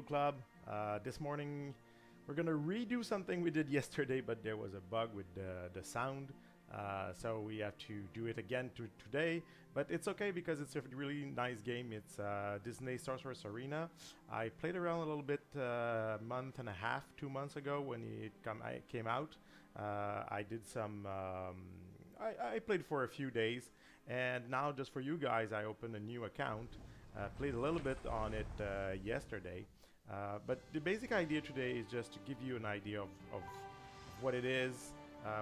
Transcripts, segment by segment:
Club. This morning we're gonna redo something we did yesterday, but there was a bug with the sound. So we have to do it again today, but it's okay because it's a really nice game. It's Disney Sorcerer Arena. I played around a little bit a month and a half, 2 months ago when I came out. I did some. I played for a few days, and now just for you guys, I opened a new account. Played a little bit on it yesterday, but the basic idea today is just to give you an idea of what it is,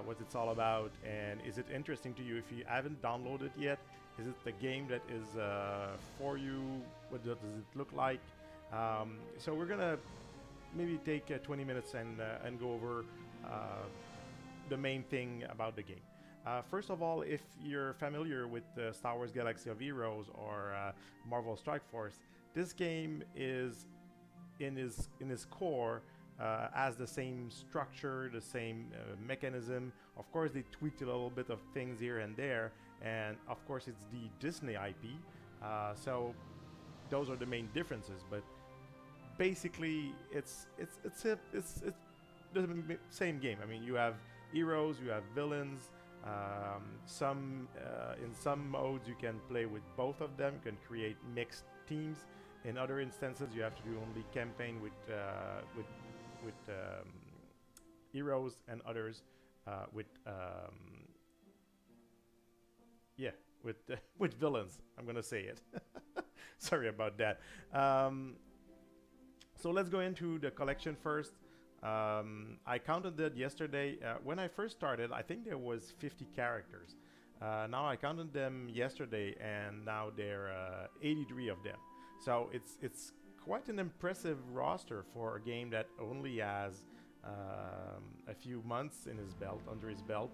what it's all about, and is it interesting to you. If you haven't downloaded it yet, is it the game that is for you? What does it look like? So we're gonna maybe take 20 minutes and go over the main thing about the game. First of all, if you're familiar with Star Wars Galaxy of Heroes or Marvel Strike Force, this game is in his core has the same structure, the same mechanism. Of course, they tweaked a little bit of things here and there, and of course, it's the Disney IP. So those are the main differences. But basically, it's the same game. I mean, you have heroes, you have villains. In some modes you can play with both of them. You can create mixed teams. In other instances, you have to do only campaign with heroes, and others with yeah, with with villains. I'm gonna say it. Sorry about that. So let's go into the collection first. I counted that yesterday. When I first started, I think there was 50 characters. Now I counted them yesterday, and now there are 83 of them. So it's quite an impressive roster for a game that only has a few months under his belt,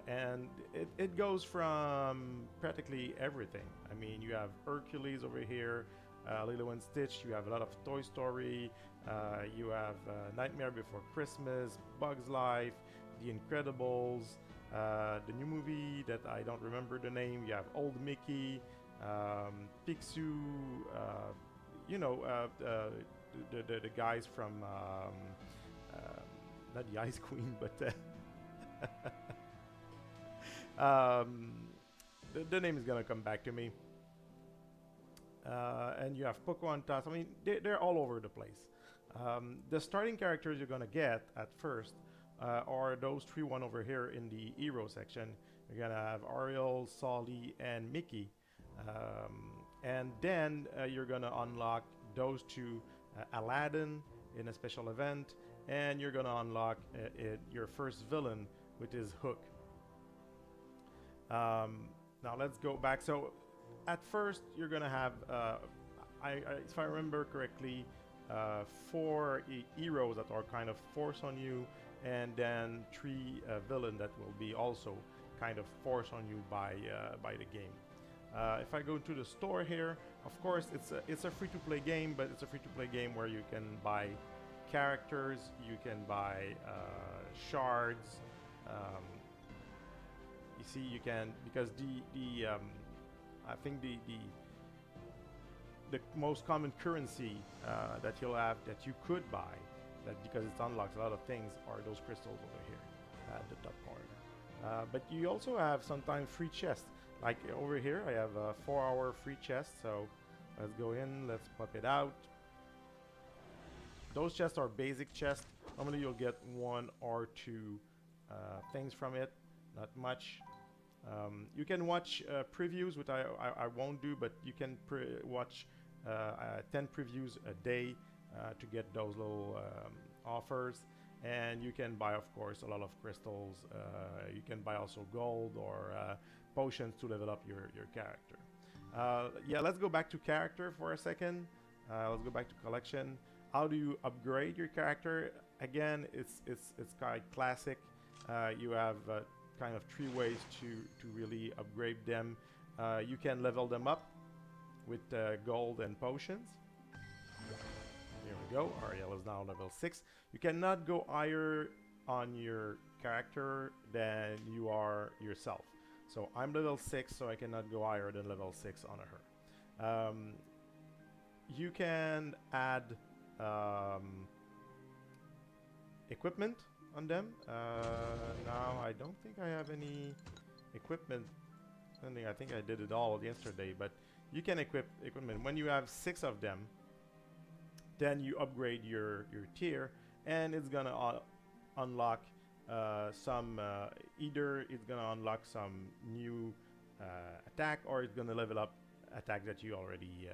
and it goes from practically everything. I mean, you have Hercules over here. Lilo and Stitch, you have a lot of Toy Story, you have Nightmare Before Christmas, Bug's Life, The Incredibles, the new movie that I don't remember the name, you have Old Mickey, Picsou, the guys from, not the Ice Queen, but the name is gonna come back to me. And you have Pocahontas. I mean, they're all over the place. The starting characters you're gonna get at first are those one over here in the hero section. You're gonna have Ariel, Sully, and Mickey, and then you're gonna unlock those two, Aladdin in a special event, and you're gonna unlock your first villain, which is Hook. Now let's go back. So at first, you're gonna have, if I remember correctly, 4 heroes that are kind of forced on you, and then 3 villains that will be also kind of forced on you by the game. If I go to the store here, of course, it's a free-to-play game, but it's a free-to-play game where you can buy characters, you can buy shards. You see, you can, because I think the most common currency that you'll have, that you could buy, that because it unlocks a lot of things, are those crystals over here at the top corner. But you also have sometimes free chests. Like over here, I have a 4-hour free chest. So let's go in, let's pop it out. Those chests are basic chests. Normally you'll get 1 or 2 things from it, not much. You can watch previews, which I won't do, but you can watch 10 previews a day to get those little offers. And you can buy, of course, a lot of crystals. You can buy also gold or potions to level up your character. Yeah, let's go back to character for a second. Let's go back to collection. How do you upgrade your character? Again, it's quite classic. You have kind of 3 ways to really upgrade them. You can level them up with gold and potions. Here we go. Ariel is now level 6. You cannot go higher on your character than you are yourself. So I'm level 6, so I cannot go higher than level 6 on her. You can add equipment on them. Now I don't think I have any equipment. I think I did it all yesterday, but you can equip equipment. When you have 6 of them, then you upgrade your tier, and it's gonna unlock some either it's gonna unlock some new attack, or it's gonna level up attack that you already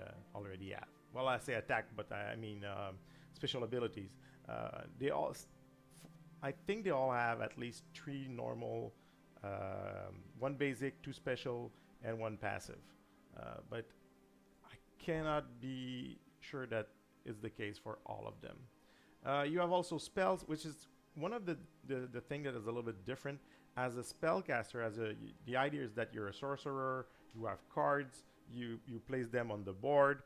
have. Well, I say attack, but I mean special abilities. They all, I think they all have at least 3 normal, 1 basic, 2 special, and 1 passive. But I cannot be sure that is the case for all of them. You have also spells, which is one of the thing that is a little bit different. As a spellcaster, the idea is that you're a sorcerer, you have cards, you place them on the board,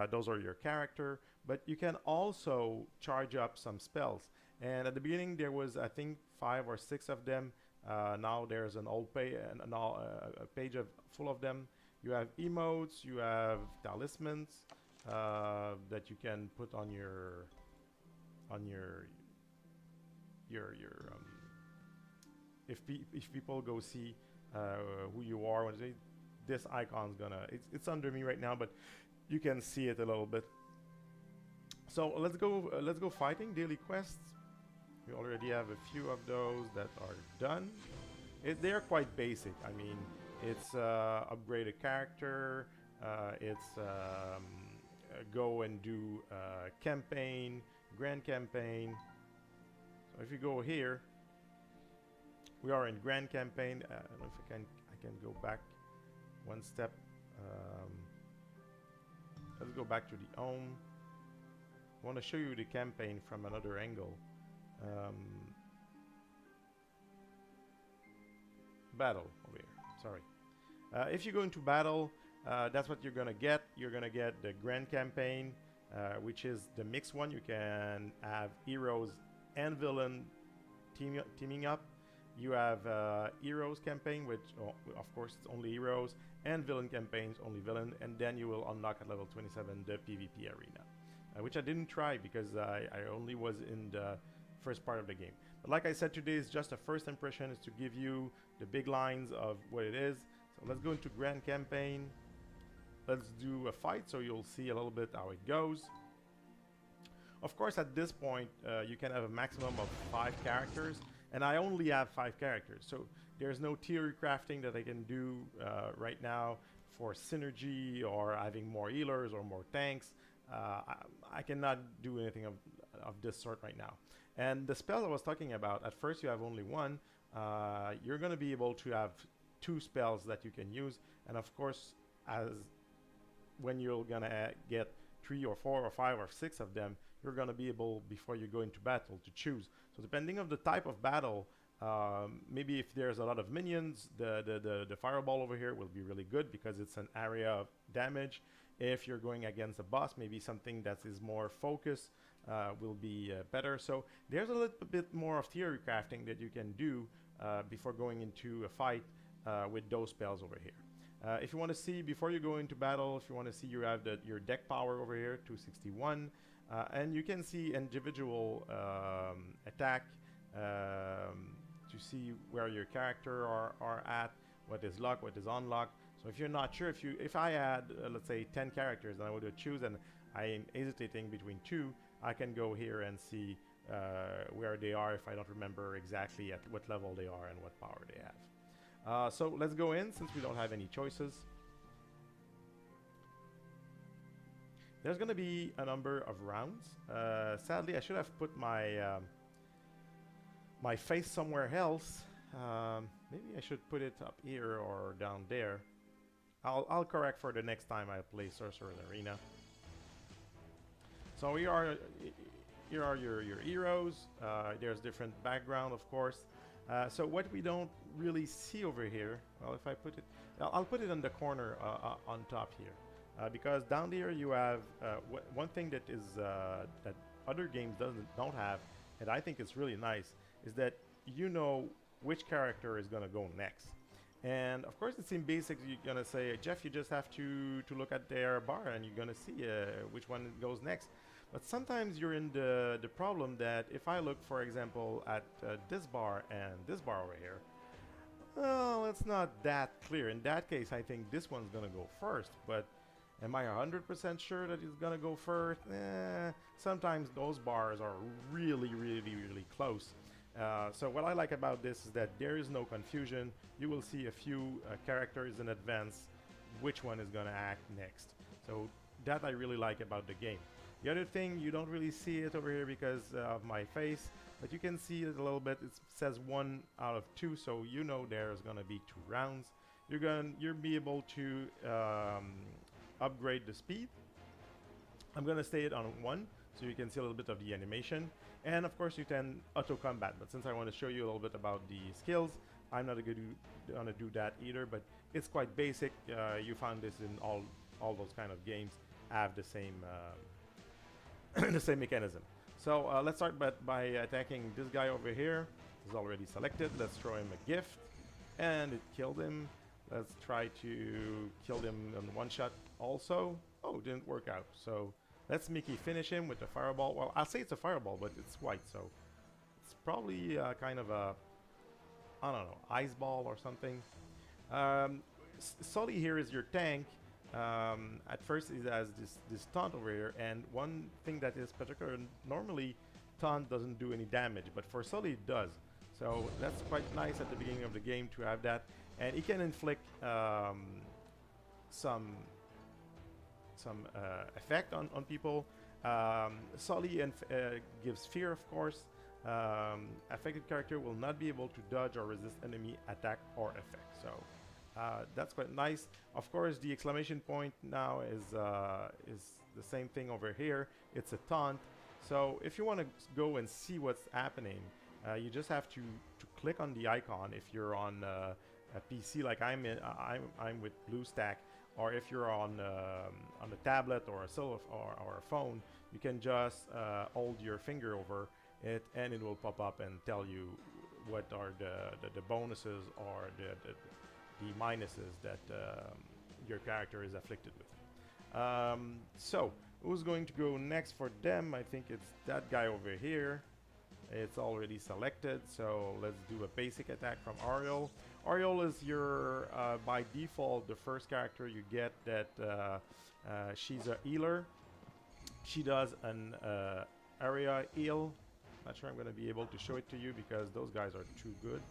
those are your character, but you can also charge up some spells. And at the beginning there was, I think, 5 or 6 of them. Now there's an old page, a page full of them. You have emotes, you have talismans that you can put on your if people go see who you are, when they, this icon's gonna, it's under me right now, but you can see it a little bit. So let's go fighting. Daily quests, we already have a few of those that are done. They're quite basic. I mean, it's upgrade a character, it's go and do campaign, grand campaign. So if you go here, we are in grand campaign. I don't know if I can go back 1 step. Let's go back to the home. I want to show you the campaign from another angle. Battle over here. Sorry. If you go into battle, that's what you're gonna get. You're gonna get the grand campaign, which is the mixed one. You can have heroes and villain teaming up. You have heroes campaign, which of course it's only heroes, and villain campaigns, only villain, and then you will unlock at level 27 the PvP arena, which I didn't try because I only was in the first part of the game. But like I said, today is just a first impression, is to give you the big lines of what it is. So let's go into grand campaign. Let's do a fight so you'll see a little bit how it goes. Of course, at this point, you can have a maximum of 5 characters, and I only have 5 characters. So there's no tier crafting that I can do right now for synergy or having more healers or more tanks. I cannot do anything of this sort right now. And the spells I was talking about, at first you have only 1. You're going to be able to have 2 spells that you can use. And of course, when you're going to get 3 or 4 or 5 or 6 of them, you're going to be able, before you go into battle, to choose. So depending on the type of battle, maybe if there's a lot of minions, the fireball over here will be really good because it's an area of damage. If you're going against a boss, maybe something that is more focused will be better. So there's a little bit more of theory crafting that you can do before going into a fight with those spells over here. If you want to see, before you go into battle, if you want to see, you have your deck power over here, 261. And you can see individual attack to see where your character are at, what is locked, what is unlocked. So if you're not sure, if I had let's say 10 characters and I would choose and I am hesitating between 2, I can go here and see where they are if I don't remember exactly at what level they are and what power they have. So let's go in since we don't have any choices. There's going to be a number of rounds. Sadly, I should have put my my face somewhere else. Maybe I should put it up here or down there. I'll correct for the next time I play Sorcerer Arena. So here are your heroes. There's different background, of course. So what we don't really see over here, well, if I put it, I'll put it in the corner on top here. Because down there you have one thing that is that other games don't have, and I think it's really nice, is that you know which character is gonna go next. And of course, it's in basics. You're gonna say, Jeff, you just have to look at their bar, and you're gonna see which one goes next. But sometimes you're in the problem that if I look, for example, at this bar and this bar over here, well, it's not that clear. In that case, I think this one's gonna go first, but am I 100% sure that it's gonna go first? Sometimes those bars are really, really, really close. So what I like about this is that there is no confusion. You will see a few characters in advance which one is gonna act next. So that I really like about the game. The other thing, you don't really see it over here because of my face, but you can see it a little bit. It says 1 out of 2, so you know there's gonna be 2 rounds. You'll be able to upgrade the speed. I'm gonna stay it on 1, so you can see a little bit of the animation. And of course you can auto combat, but since I want to show you a little bit about the skills, I'm not gonna do that either, but it's quite basic. You find this in all those kind of games have the same the same mechanism. So let's start by attacking this guy over here. He's already selected. Let's throw him a gift, and it killed him. Let's try to kill him in one shot also. Oh, didn't work out. So let's Mickey finish him with a fireball. Well, I'll say it's a fireball, but it's white, so it's probably kind of a, I don't know, ice ball or something. Sully here is your tank. At first it has this taunt over here, and one thing that is particular, normally taunt doesn't do any damage, but for Sully it does. So that's quite nice at the beginning of the game to have that, and it can inflict some effect on people. Sully gives fear, of course. Affected character will not be able to dodge or resist enemy attack or effect. So that's quite nice. Of course, the exclamation point now is the same thing over here. It's a taunt. So if you want to go and see what's happening, you just have to click on the icon. If you're on a PC like I'm with BlueStack, or if you're on a tablet or a phone, you can just hold your finger over it, and it will pop up and tell you what are the bonuses or the minuses that your character is afflicted with. So who's going to go next for them? I think it's that guy over here. It's already selected, so let's do a basic attack from Ariel. Ariel is your, by default, the first character you get that she's a healer. She does an area heal. Not sure I'm going to be able to show it to you because those guys are too good.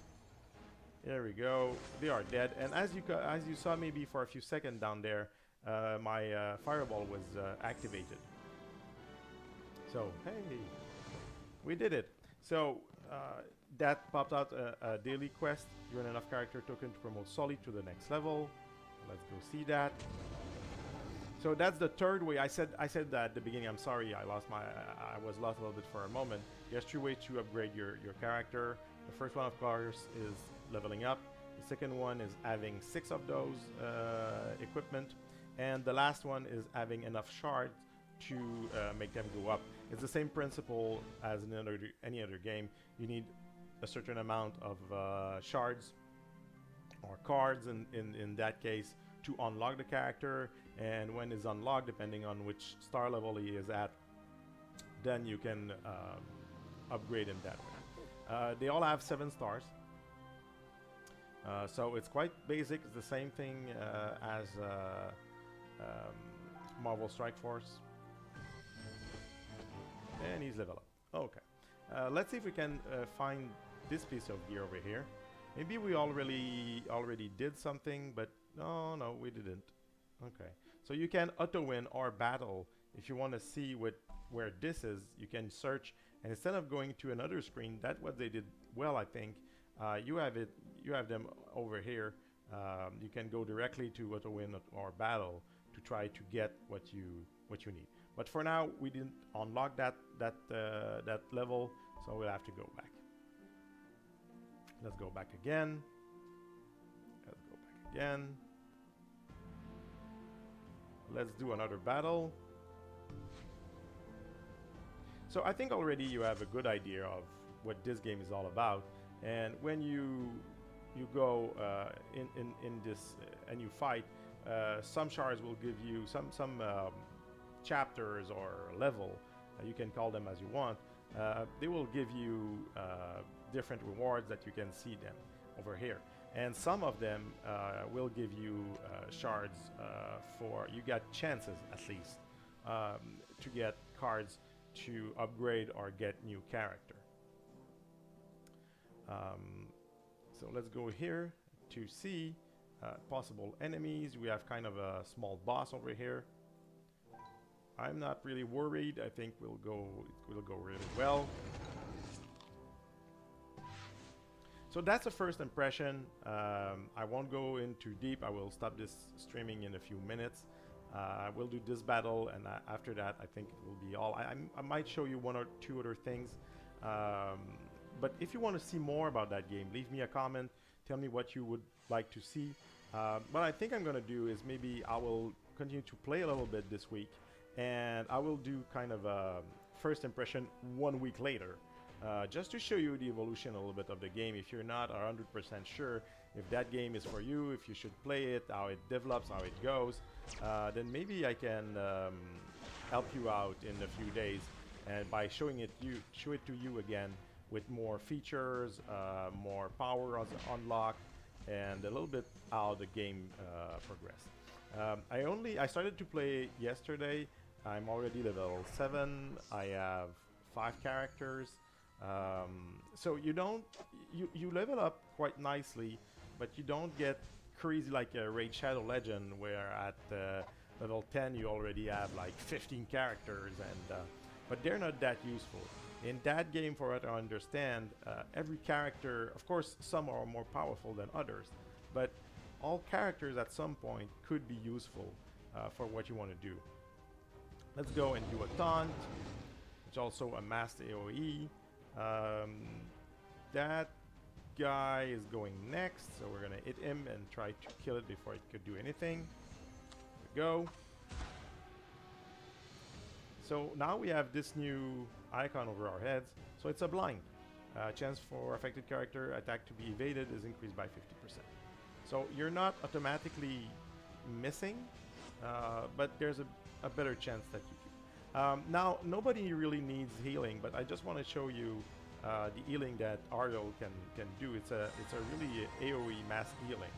There we go. They are dead. And as you saw maybe for a few seconds down there, my fireball was activated. So, hey, we did it. So, that popped out a daily quest. You earn enough character token to promote Sully to the next level. Let's go see that. So that's the third way. I said that at the beginning. I'm sorry, I was lost a little bit for a moment. There's 2 ways to upgrade your character. The first one, of course, is leveling up. The second one is having 6 of those equipment, and the last one is having enough shards to make them go up. It's the same principle as in any other game. You need a certain amount of shards or cards in that case to unlock the character, and when it's unlocked, depending on which star level he is at, then you can upgrade him that way. They all have 7 stars, so it's quite basic. It's the same thing as Marvel Strike Force, and he's level up. Okay, let's see if we can find this piece of gear over here. Maybe we already did something, but no, we didn't. Okay, so you can auto win or battle. If you want to see where this is, you can search, and instead of going to another screen, that's what they did well, I think. You have them over here. You can go directly to auto win or battle to try to get what you need. But for now, we didn't unlock that level, so we'll have to go back. Let's go back again. Let's go back again. Let's do another battle. So I think already you have a good idea of what this game is all about. And when you go in this and you fight, some shards will give you some chapters or level you can call them as you want, they will give you different rewards that you can see them over here. And some of them will give you shards for, you got chances at least to get cards to upgrade or get new character. So let's go here to see possible enemies. We have kind of a small boss over here. I'm not really worried. I think it will go really well. So that's a first impression. I won't go in too deep. I will stop this streaming in a few minutes. We'll do this battle, and after that, I think it will be all. I might show you one or two other things. But if you want to see more about that game, leave me a comment. Tell me what you would like to see. What I think I'm going to do is maybe I will continue to play a little bit this week, and I will do kind of a first impression 1 week later. Just to show you the evolution a little bit of the game. If you're not 100% sure if that game is for you, if you should play it, how it develops, how it goes, then maybe I can help you out in a few days, and by show it to you again with more features, more power unlocked, and a little bit how the game progressed. I started to play yesterday. I'm already level 7. I have 5 characters. So you level up quite nicely, but you don't get crazy like a Raid Shadow Legend, where at level 10 you already have like 15 characters, and but they're not that useful. In that game, for what I understand, every character, of course, some are more powerful than others, but all characters at some point could be useful for what you want to do. Let's go and do a taunt, which also a massed AoE. That guy is going next, so we're gonna hit him and try to kill it before it could do anything. There we go. So now we have this new icon over our heads. So it's a blind. Chance for affected character attack to be evaded is increased by 50%. So you're not automatically missing, but there's a better chance that you do. Now, nobody really needs healing, but I just want to show you the healing that Ariel can do. It's a really AoE mass healing,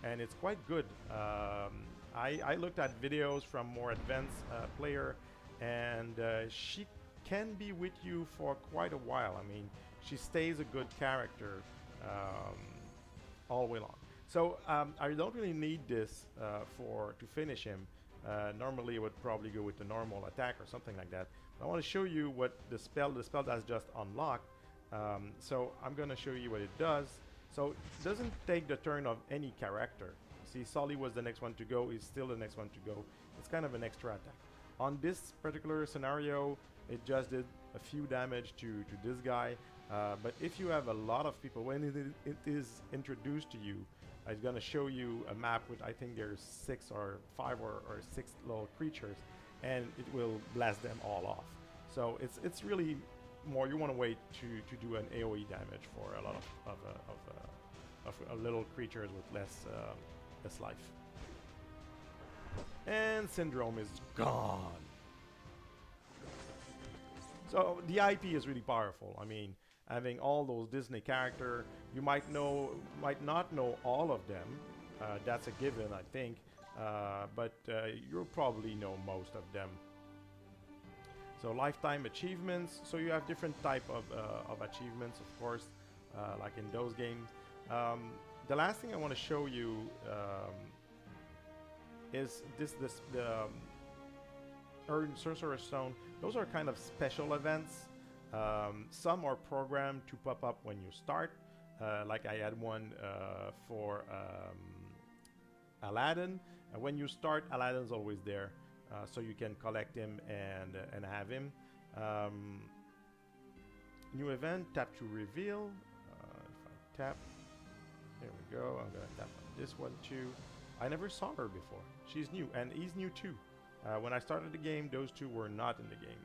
and it's quite good. I looked at videos from more advanced player, and she can be with you for quite a while. I mean, she stays a good character all the way long. So I don't really need this to finish him. Normally, I would probably go with the normal attack or something like that. I want to show you what the spell that's just unlocked. So I'm going to show you what it does. So it doesn't take the turn of any character. See, Sully was the next one to go. He's still the next one to go. It's kind of an extra attack. On this particular scenario, it just did a few damage to this guy. But if you have a lot of people, when it is introduced to you, it's going to show you a map with, I think there's 6 or 5 or 6 little creatures, and it will blast them all off. So it's really more, you want to wait to do an AoE damage for a lot of little creatures with less life. And Syndrome is gone. So the IP is really powerful. I mean, having all those Disney characters, you might not know all of them. That's a given, I think. But you'll probably know most of them. So lifetime achievements. So you have different type of achievements, of course, like in those games. The last thing I want to show you is the Earn Sorcerer Stone. Those are kind of special events. Some are programmed to pop up when you start. Like I had one for Aladdin. When you start, Aladdin's always there, so you can collect him and have him. New event, tap to reveal. If I tap, there we go. I'm gonna tap on this one too. I never saw her before. She's new, and he's new too. When I started the game, those two were not in the game.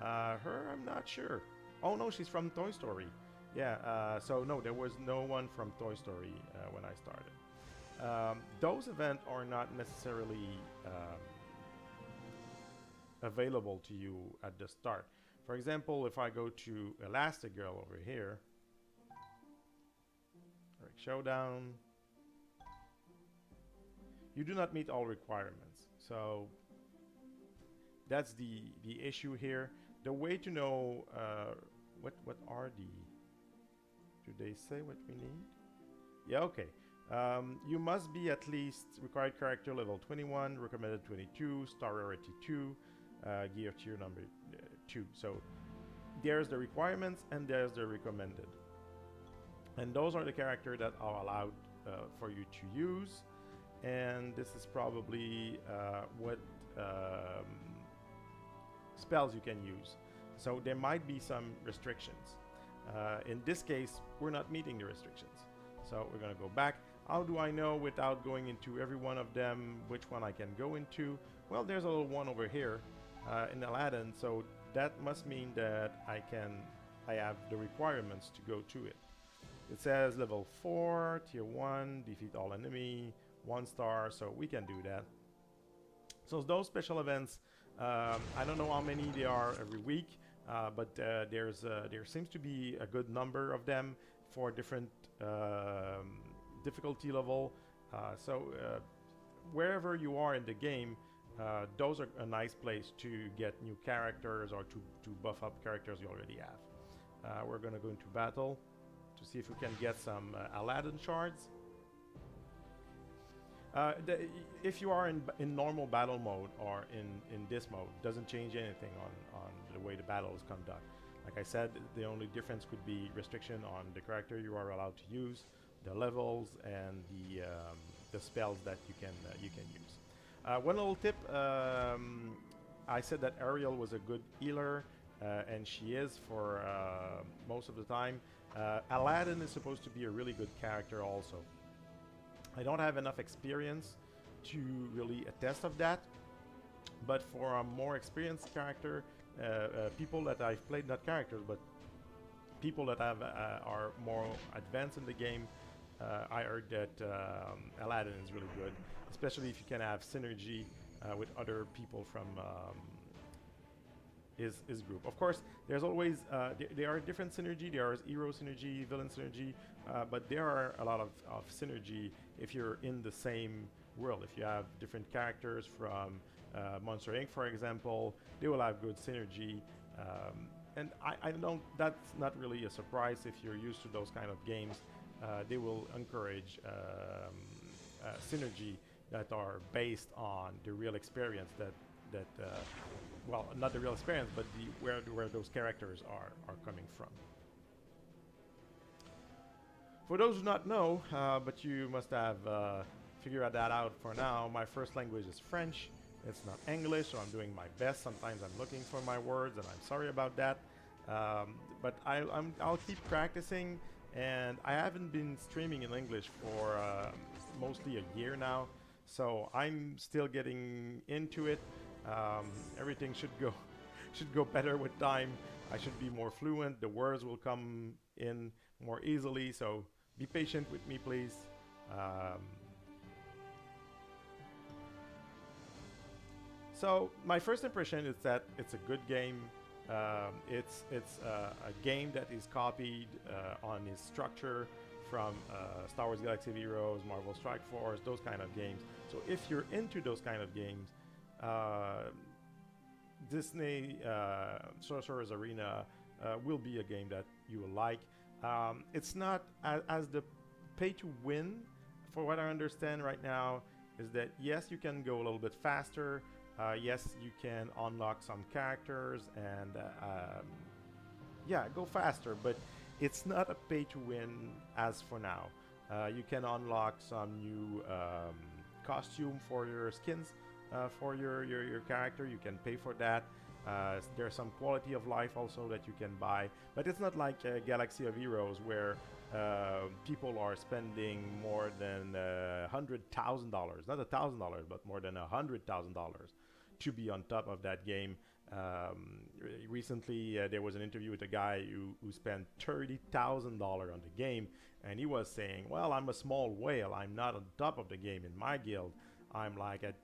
Her, I'm not sure. Oh no, she's from Toy Story. Yeah, so no, there was no one from Toy Story when I started. Those events are not necessarily available to you at the start. For example, if I go to Elastic Girl over here, Showdown, you do not meet all requirements. So that's the issue here. The way to know what are the, do they say what we need? Yeah, okay. You must be at least required character level 21, recommended 22, star rarity 2, gear tier number 2. So there's the requirements and there's the recommended. And those are the characters that are allowed for you to use. And this is probably what spells you can use. So there might be some restrictions. In this case, we're not meeting the restrictions. So we're going to go back. How do I know without going into every one of them which one I can go into? Well, there's a little one over here in Aladdin. So that must mean that I have the requirements to go to it. It says level 4, tier 1, defeat all enemy, 1 star, so we can do that. So those special events, I don't know how many there are every week, but there seems to be a good number of them for different difficulty level. So wherever you are in the game, those are a nice place to get new characters or to buff up characters you already have. We're going to go into battle to see if we can get some Aladdin shards. If you are in normal battle mode or in this mode, doesn't change anything on the way the battle is conducted. Like I said, the only difference could be restriction on the character you are allowed to use, the levels, and the spells that you can use. One little tip: I said that Ariel was a good healer, and she is for most of the time. Aladdin is supposed to be a really good character also. I don't have enough experience to really attest of that, but for a more experienced character, people that I've played, not characters, but people that have are more advanced in the game, I heard that Aladdin is really good, especially if you can have synergy with other people from his group. Of course, there's always there are different synergy. There is hero synergy, villain synergy, but there are a lot of synergy if you're in the same world. If you have different characters from Monster Inc., for example, they will have good synergy. And I don't. That's not really a surprise if you're used to those kind of games. They will encourage synergy that are based on the real experience that well, not the real experience, but where those characters are coming from. For those who do not know, but you must have figured that out for now, my first language is French. It's not English, so I'm doing my best. Sometimes I'm looking for my words, and I'm sorry about that. But I'll keep practicing, and I haven't been streaming in English for mostly a year now, so I'm still getting into it. Everything should go better with time. I should be more fluent. The words will come in more easily. So be patient with me, please. So my first impression is that it's a good game. It's a game that is copied on its structure from Star Wars Galaxy of Heroes, Marvel Strike Force, those kind of games. So if you're into those kind of games, Disney Sorcerer's Arena will be a game that you will like. It's not as the pay to win. For what I understand right now is that yes, you can go a little bit faster. Yes, you can unlock some characters and yeah, go faster. But it's not a pay to win as for now. You can unlock some new costume for your skins. For your character, you can pay for that. There's some quality of life also that you can buy, but it's not like Galaxy of Heroes where people are spending more than $100,000, not $1,000, but more than $100,000 to be on top of that game. Recently, there was an interview with a guy who spent $30,000 on the game, and he was saying, "Well, I'm a small whale. I'm not on top of the game in my guild. I'm like at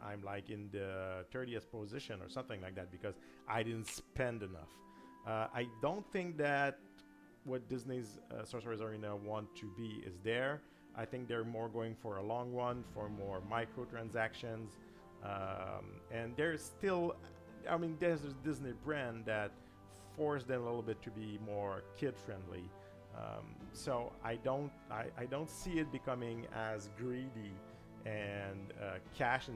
I'm like in the 30th position or something like that because I didn't spend enough. I don't think that what Disney's Sorcerer's Arena want to be is there. I think they're more going for a long one, for more microtransactions, and there's still, I mean, there's this Disney brand that forced them a little bit to be more kid-friendly. So I don't see it becoming as greedy and cash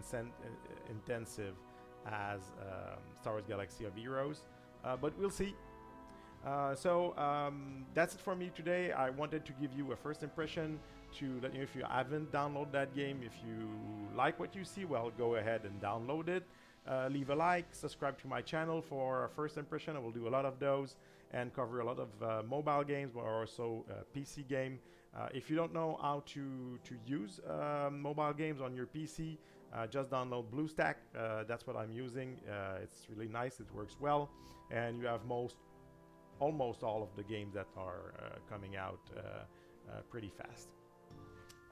intensive as Star Wars Galaxy of Heroes, but we'll see. That's it for me today. I wanted to give you a first impression to let you know if you haven't downloaded that game. If you like what you see, well, go ahead and download it. Leave a like, subscribe to my channel for a first impression. I will do a lot of those and cover a lot of mobile games, but also PC game. If you don't know how to use mobile games on your PC, just download BlueStack. That's what I'm using. It's really nice. It works well, and you have almost all of the games that are coming out pretty fast.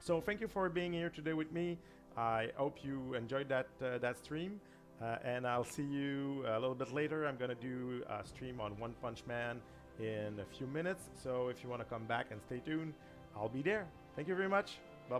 So thank you for being here today with me. I hope you enjoyed that stream, and I'll see you a little bit later. I'm gonna do a stream on One Punch Man in a few minutes, so if you want to come back and stay tuned, I'll be there. Thank you very much.